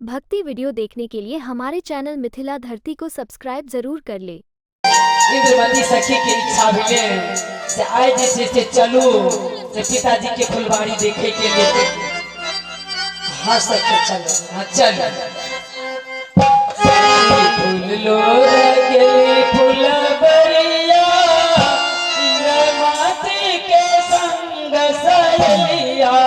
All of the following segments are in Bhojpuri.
भक्ति वीडियो देखने के लिए हमारे चैनल मिथिला धरती को सब्सक्राइब जरूर कर ले। इंद्रवती सखी की इच्छा भेले से आए जैसे चलू से पिताजी के फुलवारी देखे के लिए। हाँ सखी चलो, हाँ चलो। फूल लो रंगली फुलवरिया इंद्रवती के संग सहेलिया।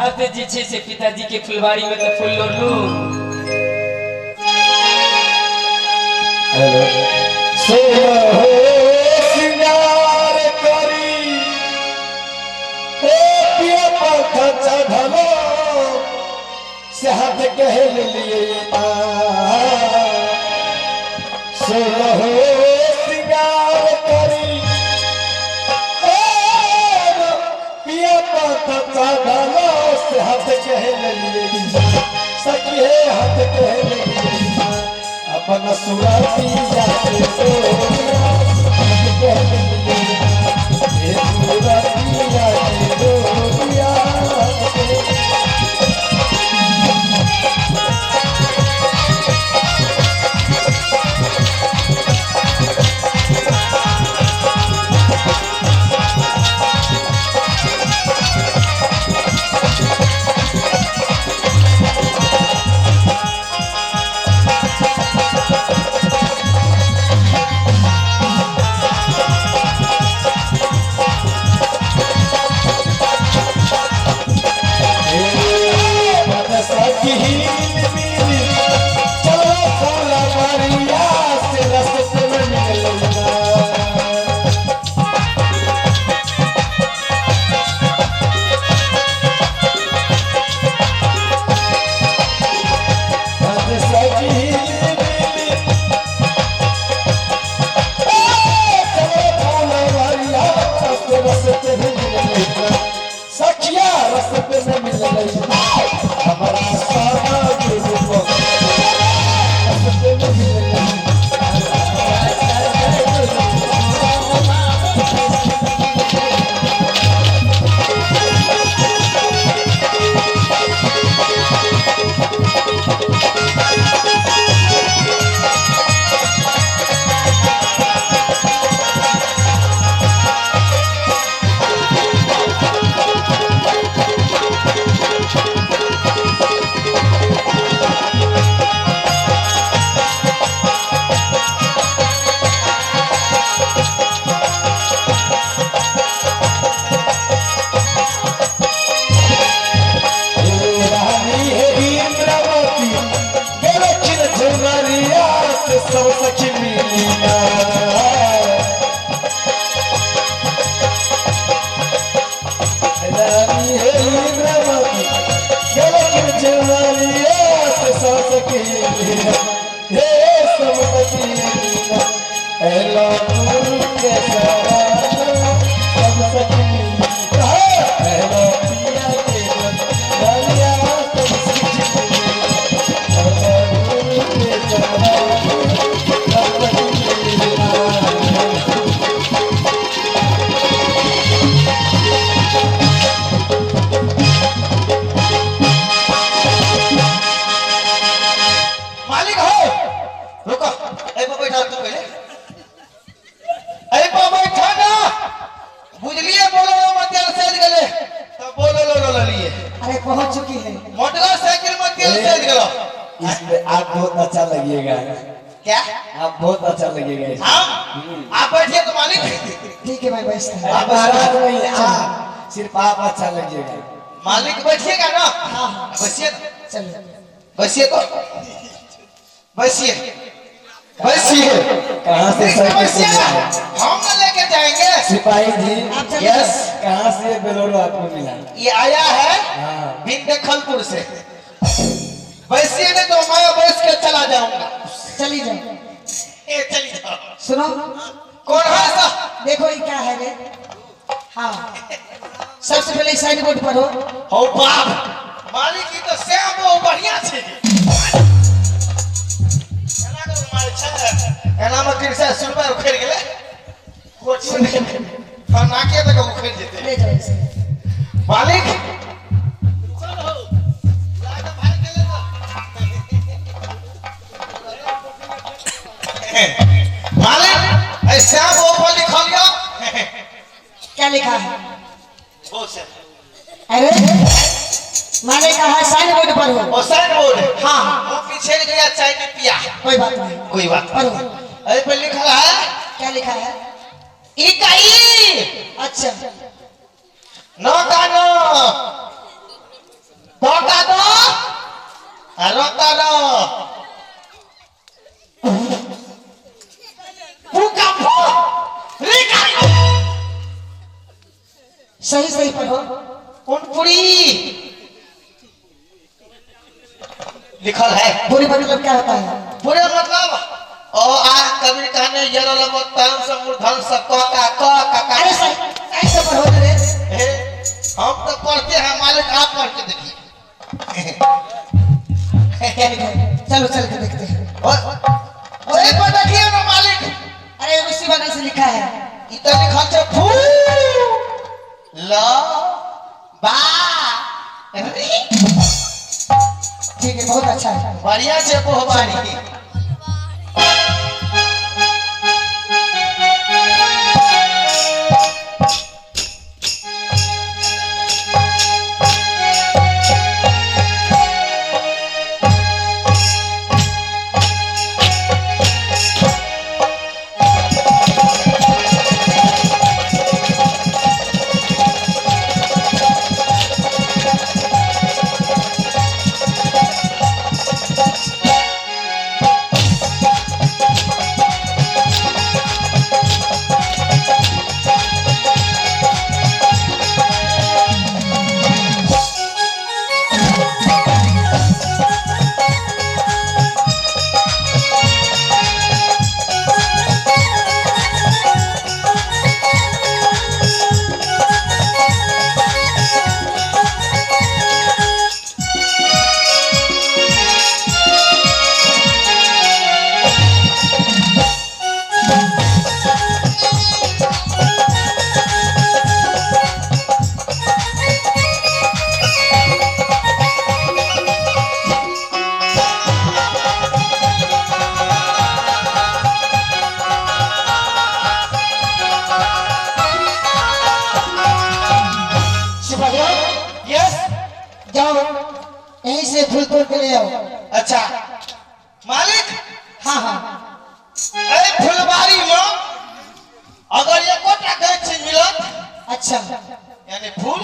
अब जी छे से पिताजी के फुलवारी में तो फूल लो लू। हेलो सिंगार करी पिया पथ चढ़लो से हाथ कहल लिए सिंगार करी पिया पथ चढ़लो से हाथ कहल लिए सखी है हाथ कहल लिए अपन सुरती जाते चीली मिली चलो फूलवरिया रस्ते में मिले सखिया रस्ते में मिले हमारा सारा रूप रस्ते में मिले सब सखी मिलिया रानी है इंद्रवती गलत जवानिया से सब सखी मिलिया हे सब सखी मिलिया एला नूर के सारा सब सखी मिलिया एला पिया के डालिया सब सखी मिलिया एला नूर के सारा मालिक हो रुको ए पे बैठा तू पहले ए पे बैठा ना बुझलिए बोलो मत तेल से गले तो बोलो लो लिए अरे पहुंच चुकी है। मोटरसाइकिल में तेल से गलो इसमें आप बहुत अच्छा लगेगा क्या आप बहुत अच्छा लगेगा इसमें। हम आप बैठिए तो मालिक ठीक है भाई बैठते हैं। आप आवाज नहीं आप सिर्फ आप अच्छा लगेगा मालिक बैठिएगा ना हाँ बैठिए चलो बैठिए तो बैठिए बैठिए कहाँ से बैठिए साइकिल हम ना लेके जाएंगे सिपाही जी यस कहाँ से बेलोरो आपको मिला ये आया है हाँ भिंडखलपुर से बैठिए नहीं तो मैं बैठ के चला जाऊंगा चली जाओ। ए चली जाओ सुनो कौन है सा देखो ये क्या है रे। हाँ सबसे पहले साइन बोर्ड पढ़ो। हो बाप मालिक की तो श्याम वो बढ़िया छे एना तो मालिक छे एना में कृषि सुनबा उखड़ गेले कोची में खाना के तक उखड़ जेते ले जाओ इसे। मालिक चलो लाग भाई गेले तो मालिक ऐ श्याम वो पर लिखल गया क्या लिखा है? वो से अरे मैंने कहा साइन बोर्ड पढ़ो। वो साइन बोर्ड हाँ वो पीछे गया चाय में पिया कोई बात नहीं कोई बात पढ़ो। अरे पे लिखा है क्या लिखा है? इकाई अच्छा न का न तो का दो रो का रो पू का पू रे का सही सही पढ़ो। पुनपुरी लिखल है पूरी मतलब क्या होता है? पूरे मतलब ओ आ कबीर कहने यरो लबो ताम से मूर्धन से का अरे सही सही से पढ़ो ना रे। हे, हम तो पढ़ते हैं मालिक आप पढ़ के देखिए क्या लिखा है? चलो चल के देखते हैं। और एक बार देखिए ना मालिक अरे उसी बगल से लिखा है। इतना लिखल छे फू ल बा री ठीक है बहुत अच्छा है। बढ़िया छे पोहबारी यहीं से फूल तोड़ के ले आओ। अच्छा मालिक, हाँ हाँ अरे फुलबारी में अगर एको टा गाछ मिलत अच्छा यानी फूल